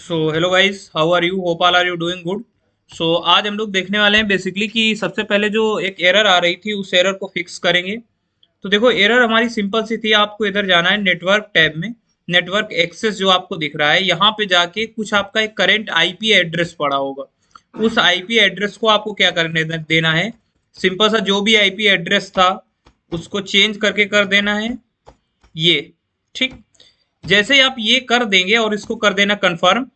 So hello guys, how are you? Hope all are you doing good. So आज हम लोग देखने वाले हैं बेसिकली कि सबसे पहले जो एक एरर आ रही थी उस एरर को फिक्स करेंगे। तो देखो, एरर हमारी सिंपल सी थी। आपको इधर जाना है नेटवर्क टैब में। नेटवर्क एक्सेस जो आपको दिख रहा है यहाँ पे जाके कुछ आपका एक करंट आईपी एड्रेस पड़ा होगा। उस आईपी एड्रेस को आपको क्या करने देना है, सिंपल सा जो भी आईपी एड्रेस था उसको चेंज करके कर देना है ये। ठीक, जैसे ही आप ये कर देंगे और इसको कर देना कंफर्म।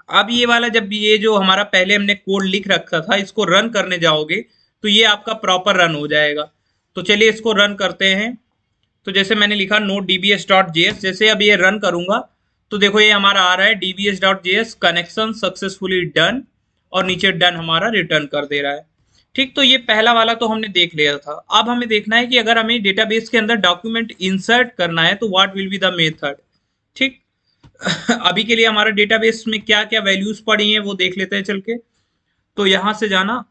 अब ये वाला, जब ये जो हमारा पहले हमने कोड लिख रखा था इसको रन करने जाओगे तो ये आपका प्रॉपर रन हो जाएगा। तो चलिए इसको रन करते हैं। तो जैसे मैंने लिखा node dbs.js, जैसे अब ये रन करूंगा तो देखो ये हमारा आ रहा है dbs.js कनेक्शन सक्सेसफुली डन, और नीचे डन हमारा रिटर्न कर दे रहा है। ठीक, तो ये पहला वाला तो हमने देख लिया था। अब हमें देखना है कि अगर हमें डेटाबेस के अंदर डॉक्यूमेंट इंसर्ट करना है तो what will be the method. ठीक, अभी के लिए हमारा डेटाबेस में क्या क्या वैल्यूज पड़ी हैं वो देख लेते हैं चल के। तो यहां से जाना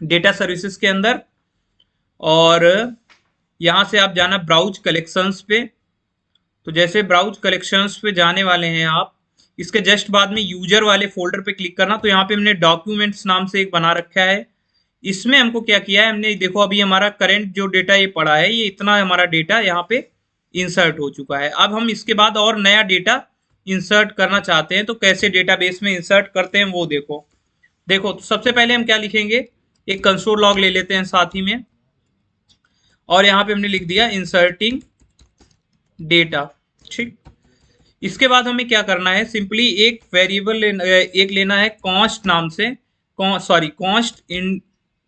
डेटा सर्विसेज के अंदर, और यहां से आप जाना ब्राउज कलेक्शंस पे। तो जैसे ब्राउज कलेक्शंस पे जाने वाले हैं आप, इसके जस्ट बाद में यूजर वाले फोल्डर पे क्लिक करना। तो यहाँ पे हमने डॉक्यूमेंट्स नाम से एक बना रखा है। इसमें हमको क्या किया है हमने, देखो अभी हमारा करंट जो डेटा ये पड़ा है ये इतना हमारा डेटा यहाँ पे इंसर्ट हो चुका है। अब हम इसके बाद और नया डेटा इंसर्ट करना चाहते हैं तो कैसे डेटाबेस में इंसर्ट करते हैं वो देखो। देखो, तो सबसे पहले हम क्या लिखेंगे, एक कंसोल लॉग ले लेते हैं साथ ही में, और यहाँ पे हमने लिख दिया इंसर्टिंग डेटा। ठीक, इसके बाद हमें क्या करना है, सिंपली एक वेरिएबल एक लेना है कॉन्स्ट नाम से, कॉन्स्ट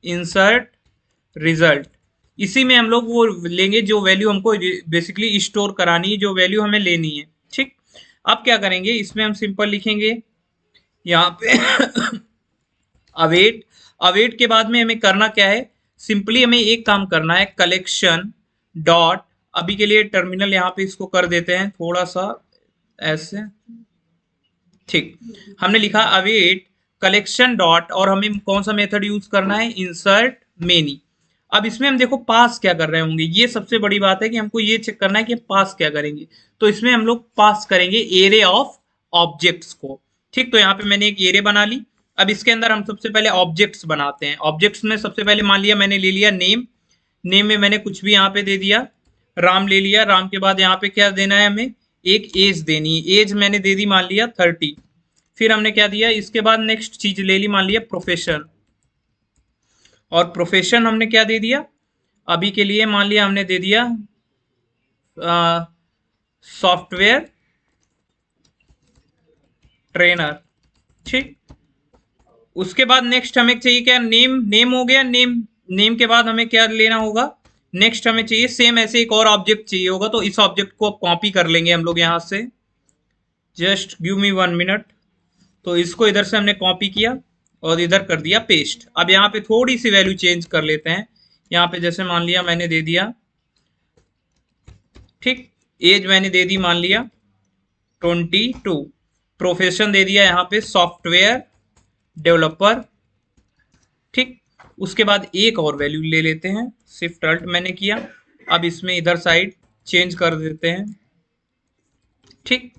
इंसर्ट रिजल्ट। इसी में हम लोग वो लेंगे जो वैल्यू हमको बेसिकली स्टोर करानी है, जो वैल्यू हमें लेनी है। ठीक, अब क्या करेंगे, इसमें हम सिंपल लिखेंगे यहाँ पे अवेट। अवेट के बाद में हमें करना क्या है, सिंपली हमें एक काम करना है, कलेक्शन डॉट, अभी के लिए टर्मिनल यहाँ पे इसको कर देते हैं थोड़ा सा ऐसे। ठीक, हमने लिखा अवेट कलेक्शन डॉट, और हमें कौन सा मेथड यूज करना है, इंसर्ट मेनी। अब इसमें हम देखो पास क्या कर रहे होंगे, ये सबसे बड़ी बात है कि हमको ये चेक करना है कि पास क्या करेंगे। तो इसमें हम लोग पास करेंगे एरे ऑफ ऑब्जेक्ट्स को। ठीक, तो यहाँ पे मैंने एक एरे बना ली। अब इसके अंदर हम सबसे पहले ऑब्जेक्ट्स बनाते हैं। ऑब्जेक्ट्स में सबसे पहले मान लिया मैंने ले लिया नेम। नेम में मैंने कुछ भी यहाँ पे दे दिया, राम ले लिया। राम के बाद यहाँ पे क्या देना है, हमें एक एज देनी है। एज मैंने दे दी मान लिया 30। फिर हमने क्या दिया, इसके बाद नेक्स्ट चीज ले ली मान लिया प्रोफेशन, और प्रोफेशन हमने क्या दे दिया, अभी के लिए मान लिया हमने दे दिया सॉफ्टवेयर ट्रेनर। ठीक, उसके बाद नेक्स्ट हमें चाहिए क्या, नेम। नेम हो गया, नेम। नेम के बाद हमें क्या लेना होगा, नेक्स्ट हमें चाहिए सेम ऐसे एक और ऑब्जेक्ट चाहिए होगा। तो इस ऑब्जेक्ट को कॉपी कर लेंगे हम लोग यहाँ से, जस्ट गिव मी 1 मिनट। तो इसको इधर से हमने कॉपी किया और इधर कर दिया पेस्ट। अब यहाँ पे थोड़ी सी वैल्यू चेंज कर लेते हैं। यहाँ पे जैसे मान लिया मैंने दे दिया, ठीक, एज मैंने दे दी मान लिया 22। प्रोफेशन दे दिया यहाँ पे सॉफ्टवेयर डेवलपर। ठीक, उसके बाद एक और वैल्यू ले लेते हैं, शिफ्ट अल्ट मैंने किया। अब इसमें इधर साइड चेंज कर देते हैं। ठीक,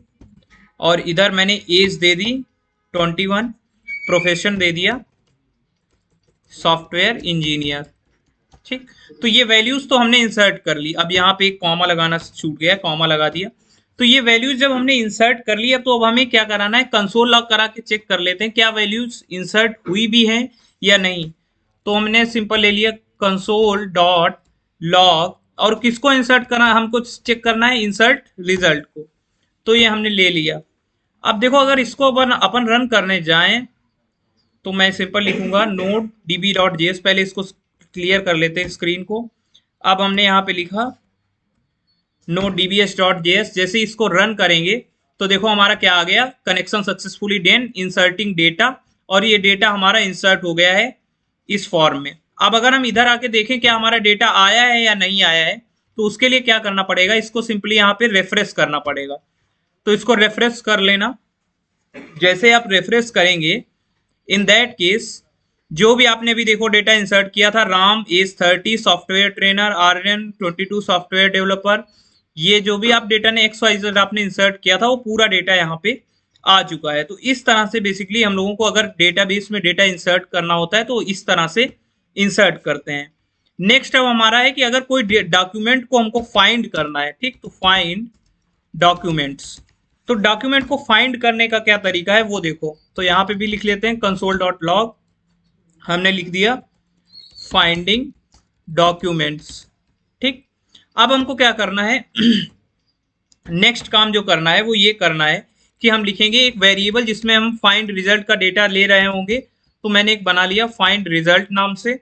और इधर मैंने एज दे दी 21, प्रोफेशन दे दिया सॉफ्टवेयर इंजीनियर। ठीक, तो ये वैल्यूज तो हमने इंसर्ट कर ली। अब यहाँ पे एक कॉमा लगाना छूट गया, कॉमा लगा दिया। तो ये वैल्यूज जब हमने इंसर्ट कर लिया तो अब हमें क्या कराना है, कंसोल लॉग करा के चेक कर लेते हैं क्या वैल्यूज इंसर्ट हुई भी हैं या नहीं। तो हमने सिंपल ले लिया कंसोल डॉट लॉग, और किसको इंसर्ट करना है, हमको चेक करना है इंसर्ट रिजल्ट को। तो ये हमने ले लिया। अब देखो, अगर इसको अपन रन करने जाएं तो मैं सिंपल लिखूंगा नोड db.js। पहले इसको क्लियर कर लेते हैं स्क्रीन को। अब हमने यहाँ पे लिखा नोड dbs.js। जैसे इसको रन करेंगे तो देखो हमारा क्या आ गया, connection successfully done inserting data, और ये डेटा हमारा इंसर्ट हो गया है इस फॉर्म में। अब अगर हम इधर आके देखें क्या हमारा डेटा आया है या नहीं आया है, तो उसके लिए क्या करना पड़ेगा, इसको सिंपली यहाँ पे रेफ्रेश करना पड़ेगा। तो इसको रेफ्रेश कर लेना। जैसे आप रेफ्रेश करेंगे, इन दैट केस जो भी आपने भी देखो डेटा इंसर्ट किया था, Ram age 30 software trainer, Aryan 22 software developer, ये जो भी आप डेटा ने XYZ आपने इंसर्ट किया था वो पूरा डेटा यहाँ पे आ चुका है। तो इस तरह से बेसिकली हम लोगों को अगर डेटाबेस में डेटा इंसर्ट करना होता है तो इस तरह से इंसर्ट करते हैं। नेक्स्ट अब हमारा है कि अगर कोई डॉक्यूमेंट को हमको फाइंड करना है, ठीक, तो फाइंड डॉक्यूमेंट्स। तो डॉक्यूमेंट को फाइंड करने का क्या तरीका है वो देखो। तो यहाँ पे भी लिख लेते हैं console.log, हमने लिख दिया फाइंडिंग डॉक्यूमेंट्स। ठीक, अब हमको क्या करना है नेक्स्ट काम जो करना है वो ये करना है कि हम लिखेंगे एक वेरिएबल जिसमें हम फाइंड रिजल्ट का डेटा ले रहे होंगे। तो मैंने एक बना लिया फाइंड रिजल्ट नाम से।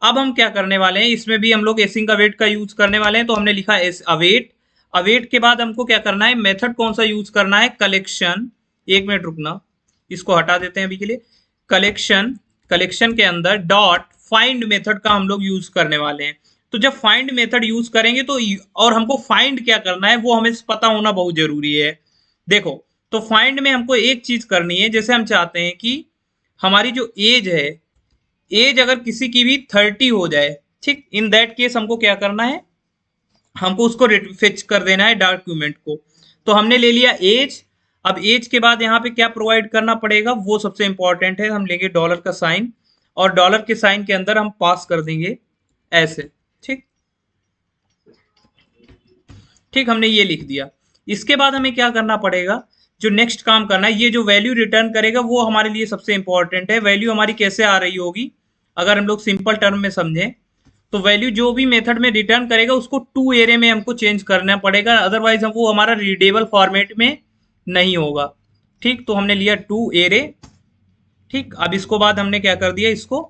अब हम क्या करने वाले हैं, इसमें भी हम लोग एसिंग अवेट का यूज करने वाले हैं। तो हमने लिखा एस अवेट। अवेट के बाद हमको क्या करना है, मेथड कौन सा यूज करना है, कलेक्शन। एक मिनट रुकना, इसको हटा देते हैं अभी के लिए। कलेक्शन, कलेक्शन के अंदर डॉट फाइंड मेथड का हम लोग यूज करने वाले हैं। तो जब फाइंड मेथड यूज करेंगे तो और हमको फाइंड क्या करना है वो हमें पता होना बहुत जरूरी है। देखो, तो फाइंड में हमको एक चीज करनी है, जैसे हम चाहते हैं कि हमारी जो एज है, एज अगर किसी की भी 30 हो जाए, ठीक, इन दैट केस हमको क्या करना है, हमको उसको फेच कर देना है डॉक्यूमेंट को। तो हमने ले लिया एज। अब एज के बाद यहाँ पे क्या प्रोवाइड करना पड़ेगा वो सबसे इंपॉर्टेंट है। हम लेंगे डॉलर का साइन और डॉलर के साइन के अंदर हम पास कर देंगे ऐसे। ठीक, ठीक, हमने ये लिख दिया। इसके बाद हमें क्या करना पड़ेगा, जो नेक्स्ट काम करना है, ये जो वैल्यू रिटर्न करेगा वो हमारे लिए सबसे इंपॉर्टेंट है। वैल्यू हमारी कैसे आ रही होगी, अगर हम लोग सिंपल टर्म में समझें तो वैल्यू जो भी मेथड में रिटर्न करेगा उसको टू एरे में हमको चेंज करना पड़ेगा, अदरवाइज हम वो हमारा रीडेबल फॉर्मेट में नहीं होगा। ठीक, तो हमने लिया टू एरे। ठीक, अब इसको बाद हमने क्या कर दिया, इसको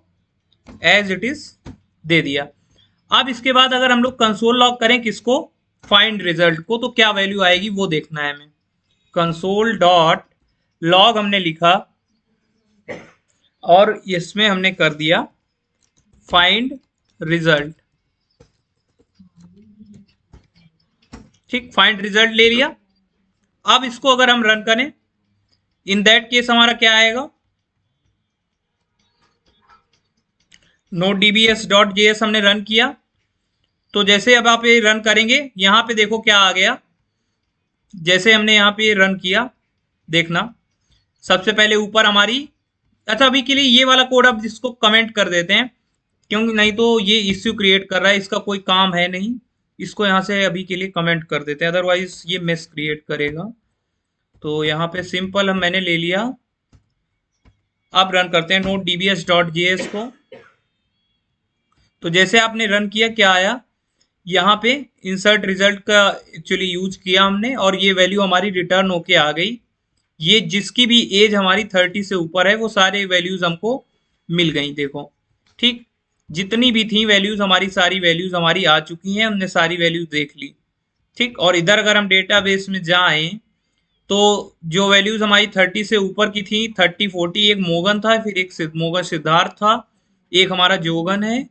एज इट इज दे दिया। अब इसके बाद अगर हम लोग कंसोल लॉग करें किसको, फाइंड रिजल्ट को, तो क्या वैल्यू आएगी वो देखना है हमें। कंसोल डॉट लॉग हमने लिखा और इसमें हमने कर दिया फाइंड रिजल्ट। ठीक, फाइंड रिजल्ट ले लिया। अब इसको अगर हम रन करें, इन दैट केस हमारा क्या आएगा, node.dbs.js हमने रन किया। तो जैसे अब आप ये रन करेंगे, यहां पे देखो क्या आ गया। जैसे हमने यहाँ पे रन किया, देखना सबसे पहले ऊपर हमारी, अच्छा अभी के लिए ये वाला कोड अब जिसको कमेंट कर देते हैं, क्योंकि नहीं तो ये इश्यू क्रिएट कर रहा है, इसका कोई काम है नहीं। इसको यहाँ से अभी के लिए कमेंट कर देते हैं, अदरवाइज ये मेस क्रिएट करेगा। तो यहाँ पे सिंपल हम मैंने ले लिया। अब रन करते हैं node.dbs.js को। तो जैसे आपने रन किया क्या आया, यहाँ पे इंसर्ट रिजल्ट का एक्चुअली यूज किया हमने और ये वैल्यू हमारी रिटर्न होके आ गई। ये जिसकी भी एज हमारी 30 से ऊपर है वो सारे वैल्यूज हमको मिल गई। देखो, ठीक, जितनी भी थी वैल्यूज हमारी, सारी वैल्यूज हमारी आ चुकी हैं, हमने सारी वैल्यूज देख ली। ठीक, और इधर अगर हम डेटाबेस में जाएं तो जो वैल्यूज हमारी 30 से ऊपर की थी, 30, 40, एक मोगन था, फिर एक मोगन सिद्धार्थ था, एक हमारा जोगन है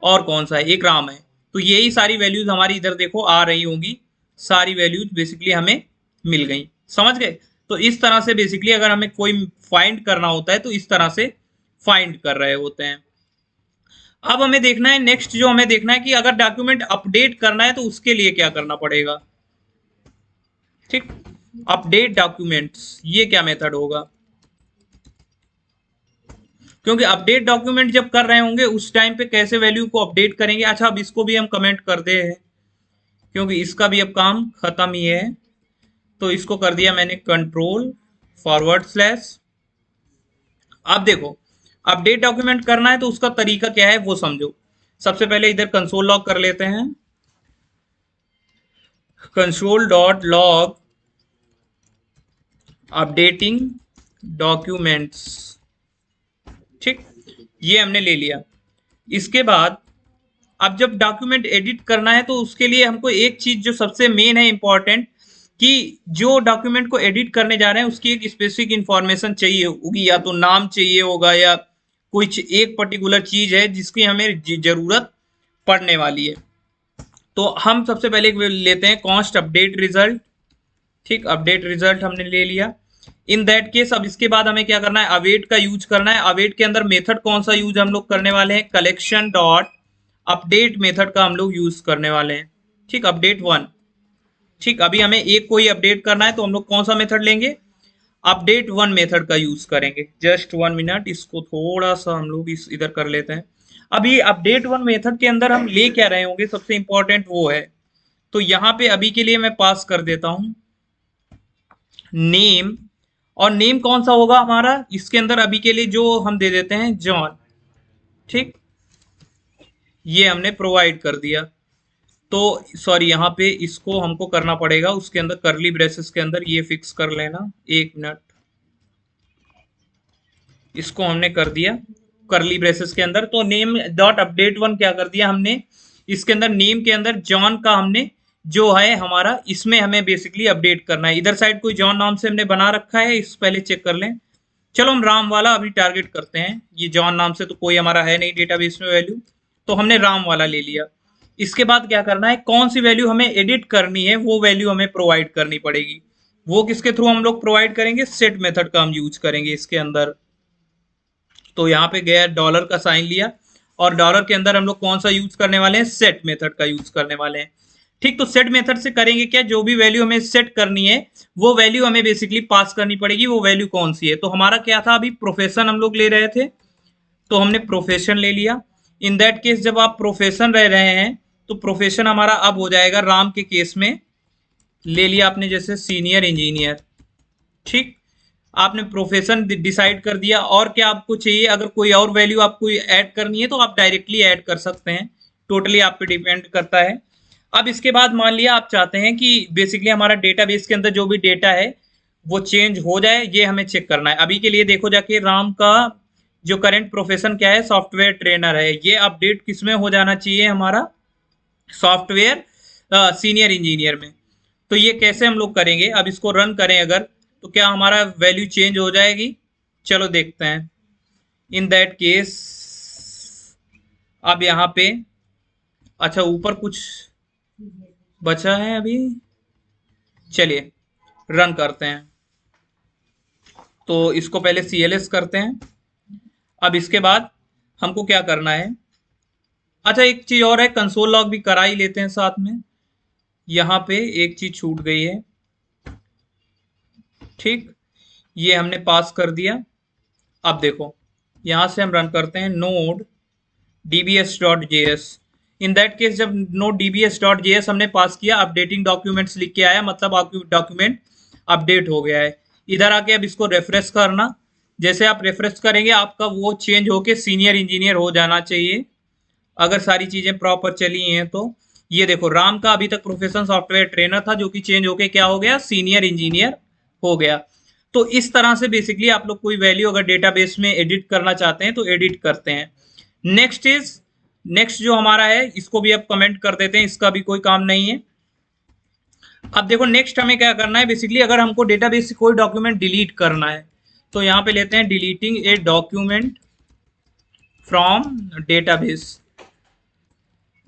और कौन सा है, एक राम है। तो यही सारी वैल्यूज हमारी इधर देखो आ रही होंगी, सारी वैल्यूज बेसिकली हमें मिल गई। समझ गए। तो इस तरह से बेसिकली अगर हमें कोई फाइंड करना होता है तो इस तरह से फाइंड कर रहे होते हैं। अब हमें देखना है नेक्स्ट, जो हमें देखना है कि अगर डॉक्यूमेंट अपडेट करना है तो उसके लिए क्या करना पड़ेगा। ठीक, अपडेट डॉक्यूमेंट्स, ये क्या मेथड होगा, क्योंकि अपडेट डॉक्यूमेंट जब कर रहे होंगे उस टाइम पे कैसे वैल्यू को अपडेट करेंगे। अच्छा, अब इसको भी हम कमेंट कर दे हैं क्योंकि इसका भी अब काम खत्म ही है। तो इसको कर दिया मैंने कंट्रोल/। अब देखो, अपडेट डॉक्यूमेंट करना है तो उसका तरीका क्या है वो समझो। सबसे पहले इधर कंसोल लॉग कर लेते हैं, console.log अपडेटिंग डॉक्यूमेंट्स। ठीक, ये हमने ले लिया। इसके बाद अब जब डॉक्यूमेंट एडिट करना है तो उसके लिए हमको एक चीज जो सबसे मेन है इंपॉर्टेंट, कि जो डॉक्यूमेंट को एडिट करने जा रहे हैं उसकी एक स्पेसिफिक इंफॉर्मेशन चाहिए होगी, या तो नाम चाहिए होगा या कुछ एक पर्टिकुलर चीज है जिसकी हमें जरूरत पड़ने वाली है। तो हम सबसे पहले लेते हैं कॉन्स्ट अपडेट रिजल्ट। ठीक, अपडेट रिजल्ट हमने ले लिया। इन दैट केस अब इसके बाद हमें क्या करना है, अवेट का यूज करना है। अवेट के अंदर मेथड कौन सा यूज हम लोग करने वाले हैं, कलेक्शन डॉट अपडेट मेथड का हम लोग यूज करने वाले हैं। ठीक, अपडेट 1। ठीक, अभी हमें एक कोई अपडेट करना है तो हम लोग कौन सा मेथड लेंगे, अपडेट वन मेथड का यूज करेंगे। जस्ट 1 मिनट, इसको थोड़ा सा हम लोग इस इधर कर लेते हैं। अब ये अपडेट वन मेथड के अंदर हम ले क्या रहे होंगे, सबसे इंपॉर्टेंट वो है। तो यहाँ पे अभी के लिए मैं पास कर देता हूं नेम, और नेम कौन सा होगा हमारा इसके अंदर अभी के लिए, जो हम दे देते हैं जॉन। ठीक, ये हमने प्रोवाइड कर दिया। तो सॉरी, यहाँ पे इसको हमको करना पड़ेगा, उसके अंदर करली ब्रेसेस के अंदर ये फिक्स कर लेना। 1 मिनट, इसको हमने कर दिया करली ब्रेसेस के अंदर। तो नेम डॉट अपडेट वन क्या कर दिया हमने, इसके अंदर नेम के अंदर जॉन का हमने जो है हमारा, इसमें हमें बेसिकली अपडेट करना है। इधर साइड कोई जॉन नाम से हमने बना रखा है, इस पहले चेक कर लें। चलो हम राम वाला अभी टारगेट करते हैं, ये जॉन नाम से तो कोई हमारा है नहीं डेटाबेस में वैल्यू, तो हमने राम वाला ले लिया। इसके बाद क्या करना है, कौन सी वैल्यू हमें एडिट करनी है वो वैल्यू हमें प्रोवाइड करनी पड़ेगी। वो किसके थ्रू हम लोग प्रोवाइड करेंगे, सेट मेथड का हम यूज करेंगे इसके अंदर। तो यहाँ पे गया डॉलर का साइन लिया, और डॉलर के अंदर हम लोग कौन सा यूज करने वाले हैं, सेट मेथड का यूज करने वाले हैं। ठीक, तो सेट मेथड से करेंगे क्या, जो भी वैल्यू हमें सेट करनी है वो वैल्यू हमें बेसिकली पास करनी पड़ेगी। वो वैल्यू कौन सी है, तो हमारा क्या था, अभी प्रोफेशन हम लोग ले रहे थे, तो हमने प्रोफेशन ले लिया। इन दैट केस जब आप प्रोफेशन रह रहे हैं तो प्रोफेशन हमारा अब हो जाएगा, राम के केस में ले लिया आपने जैसे सीनियर इंजीनियर। ठीक, आपने प्रोफेशन डिसाइड कर दिया, और क्या आपको चाहिए, अगर कोई और वैल्यू आपको ऐड करनी है तो आप डायरेक्टली ऐड कर सकते हैं, टोटली आप पे डिपेंड करता है। अब इसके बाद मान लिया आप चाहते हैं कि बेसिकली हमारा डेटाबेस के अंदर जो भी डेटा है वो चेंज हो जाए, ये हमें चेक करना है। अभी के लिए देखो जाके राम का जो करंट प्रोफेशन क्या है, सॉफ्टवेयर ट्रेनर है, ये अपडेट किसमें हो जाना चाहिए हमारा, सॉफ्टवेयर सीनियर इंजीनियर में। तो ये कैसे हम लोग करेंगे, अब इसको रन करें अगर, तो क्या हमारा वैल्यू चेंज हो जाएगी, चलो देखते हैं। इन दैट केस अब यहाँ पे, अच्छा ऊपर कुछ बचा है अभी, चलिए रन करते हैं। तो इसको पहले CLS करते हैं। अब इसके बाद हमको क्या करना है, अच्छा एक चीज और है, कंसोल लॉग भी करा ही लेते हैं साथ में। यहाँ पे एक चीज छूट गई है। ठीक, ये हमने पास कर दिया। अब देखो यहां से हम रन करते हैं node dbs.js। In that case जब node dbs.js हमने पास किया, अपडेटिंग डॉक्यूमेंट्स लिख के आया, मतलब आपकी डॉक्यूमेंट अपडेट हो गया है। इधर आके अब इसको रेफरेश करना, जैसे आप रेफरेश करेंगे आपका वो चेंज होके सीनियर इंजीनियर हो जाना चाहिए, अगर सारी चीजें प्रॉपर चली हैं तो। ये देखो राम का अभी तक प्रोफेशनल सॉफ्टवेयर ट्रेनर था, जो कि चेंज होके क्या हो गया, सीनियर इंजीनियर हो गया। तो इस तरह से बेसिकली आप लोग कोई वैल्यू अगर डेटाबेस में एडिट करना चाहते हैं तो एडिट करते हैं। नेक्स्ट जो हमारा है, इसको भी आप कमेंट कर देते हैं, इसका भी कोई काम नहीं है। अब देखो नेक्स्ट हमें क्या करना है, बेसिकली अगर हमको डेटाबेस से कोई डॉक्यूमेंट डिलीट करना है तो यहाँ पे लेते हैं deleting a document from database.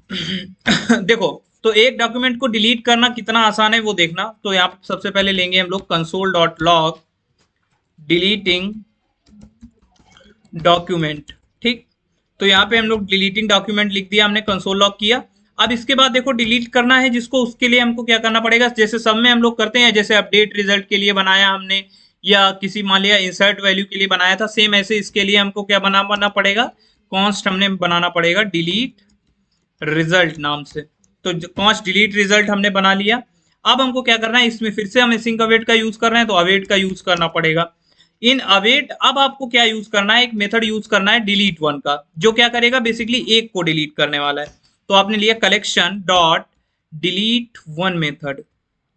देखो, तो एक डॉक्यूमेंट को डिलीट करना कितना आसान है वो देखना। तो यहाँ पे सबसे पहले लेंगे हम लोग console.log डिलीटिंग डॉक्यूमेंट। ठीक, तो यहाँ पे हम लोग डिलीटिंग डॉक्यूमेंट लिख दिया हमने, कंसोल लॉग किया। अब इसके बाद देखो डिलीट करना है जिसको, उसके लिए हमको क्या करना पड़ेगा, जैसे सब में हम लोग करते हैं, जैसे अपडेट रिजल्ट के लिए बनाया हमने, या किसी मान लिया इंसर्ट वैल्यू के लिए बनाया था, सेम ऐसे इसके लिए हमको क्या बनाना पड़ेगा, कॉन्स्ट हमने बनाना पड़ेगा डिलीट रिजल्ट नाम से। तो कॉन्स्ट डिलीट रिजल्ट हमने बना लिया। अब हमको क्या करना है, इसमें फिर से हम सिंक अवेट का यूज कर रहे हैं तो अवेट का यूज करना पड़ेगा। इन अवेट अब आपको क्या यूज करना है, एक मेथड यूज करना है डिलीट वन का, जो क्या करेगा, बेसिकली एक को डिलीट करने वाला है। तो आपने लिया collection dot delete one method.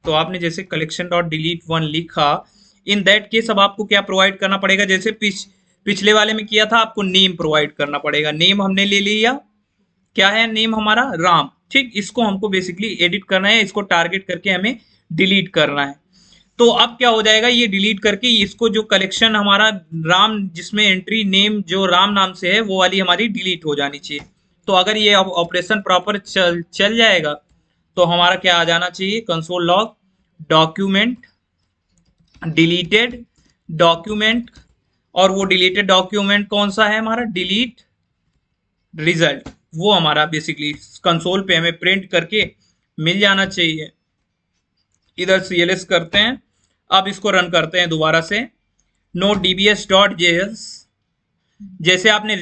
तो आपने जैसे कलेक्शन डॉट डिलीट वन लिखा, इन दैट केस अब आपको क्या प्रोवाइड करना पड़ेगा, जैसे पिछले वाले में किया था, आपको नेम प्रोवाइड करना पड़ेगा। नेम हमने ले लिया, क्या है नेम हमारा, राम। ठीक, इसको हमको बेसिकली एडिट करना है, इसको टारगेट करके हमें डिलीट करना है। तो अब क्या हो जाएगा, ये डिलीट करके इसको जो कलेक्शन हमारा राम, जिसमें एंट्री नेम जो राम नाम से है वो वाली हमारी डिलीट हो जानी चाहिए। तो अगर ये ऑपरेशन प्रॉपर चल जाएगा तो हमारा क्या आ जाना चाहिए, console log document deleted document, और वो डिलीटेड डॉक्यूमेंट कौन सा है हमारा, डिलीट रिजल्ट, वो हमारा बेसिकली कंसोल पे हमें प्रिंट करके मिल जाना चाहिए। इधर CLS करते हैं। अब इसको रन करते हैं दोबारा से। Note dbs.js। जैसे आपने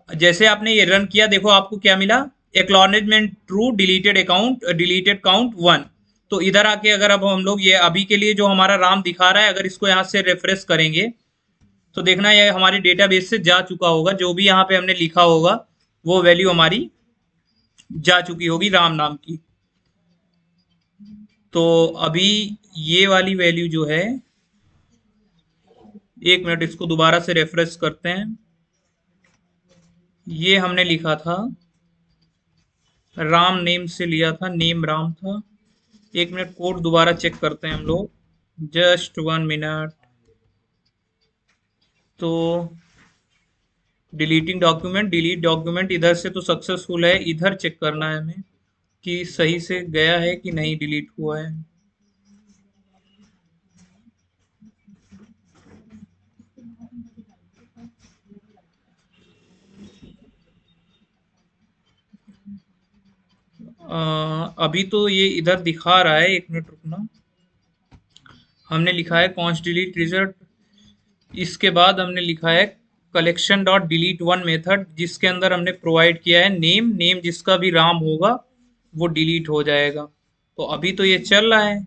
जैसे आपने ये रन किया, देखो आपको क्या मिला, acknowledgement true, deleted account, deleted count 1। तो इधर आके अगर अब हम लोग ये अभी के लिए जो हमारा राम दिखा रहा है, अगर इसको यहाँ से रिफ्रेश करेंगे तो देखना ये हमारे डेटाबेस से जा चुका होगा, जो भी यहाँ पे हमने लिखा होगा वो वैल्यू हमारी जा चुकी होगी राम नाम की। तो अभी ये वाली वैल्यू जो है, एक मिनट इसको दोबारा से रेफरेश करते हैं। ये हमने लिखा था राम नेम से लिया था, नेम राम था। एक मिनट कोड दोबारा चेक करते हैं हम लोग, जस्ट 1 मिनट। तो डिलीटिंग डॉक्यूमेंट, डिलीट डॉक्यूमेंट इधर से तो सक्सेसफुल है, इधर चेक करना है हमें कि सही से गया है कि नहीं डिलीट हुआ है। अभी तो ये इधर दिखा रहा है, एक मिनट रुकना। हमने लिखा है कॉन्स्ट डिलीट रिजल्ट, इसके बाद हमने लिखा है collection dot delete one method, जिसके अंदर हमने प्रोवाइड किया है नेम, नेम जिसका भी राम होगा वो डिलीट हो जाएगा। तो अभी तो ये चल रहा है,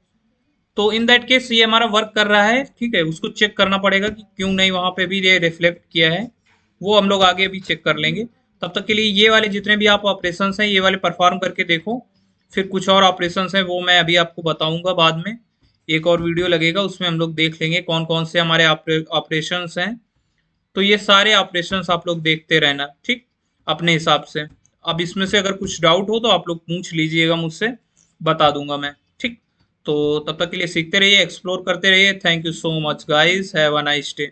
तो इन दैट केस ये हमारा वर्क कर रहा है, ठीक है। उसको चेक करना पड़ेगा कि क्यों नहीं वहां पे भी ये रिफ्लेक्ट किया है, वो हम लोग आगे भी चेक कर लेंगे। तब तक के लिए ये वाले जितने भी आप ऑपरेशन हैं ये वाले परफॉर्म करके देखो। फिर कुछ और ऑपरेशन हैं वो मैं अभी आपको बताऊंगा बाद में, एक और वीडियो लगेगा उसमें हम लोग देख लेंगे कौन कौन से हमारे ऑपरेशन हैं। तो ये सारे ऑपरेशंस आप लोग देखते रहना, ठीक, अपने हिसाब से। अब इसमें से अगर कुछ डाउट हो तो आप लोग पूछ लीजिएगा मुझसे, बता दूंगा मैं, ठीक। तो तब तक के लिए सीखते रहिए, एक्सप्लोर करते रहिए। Thank you so much guys, have a nice day.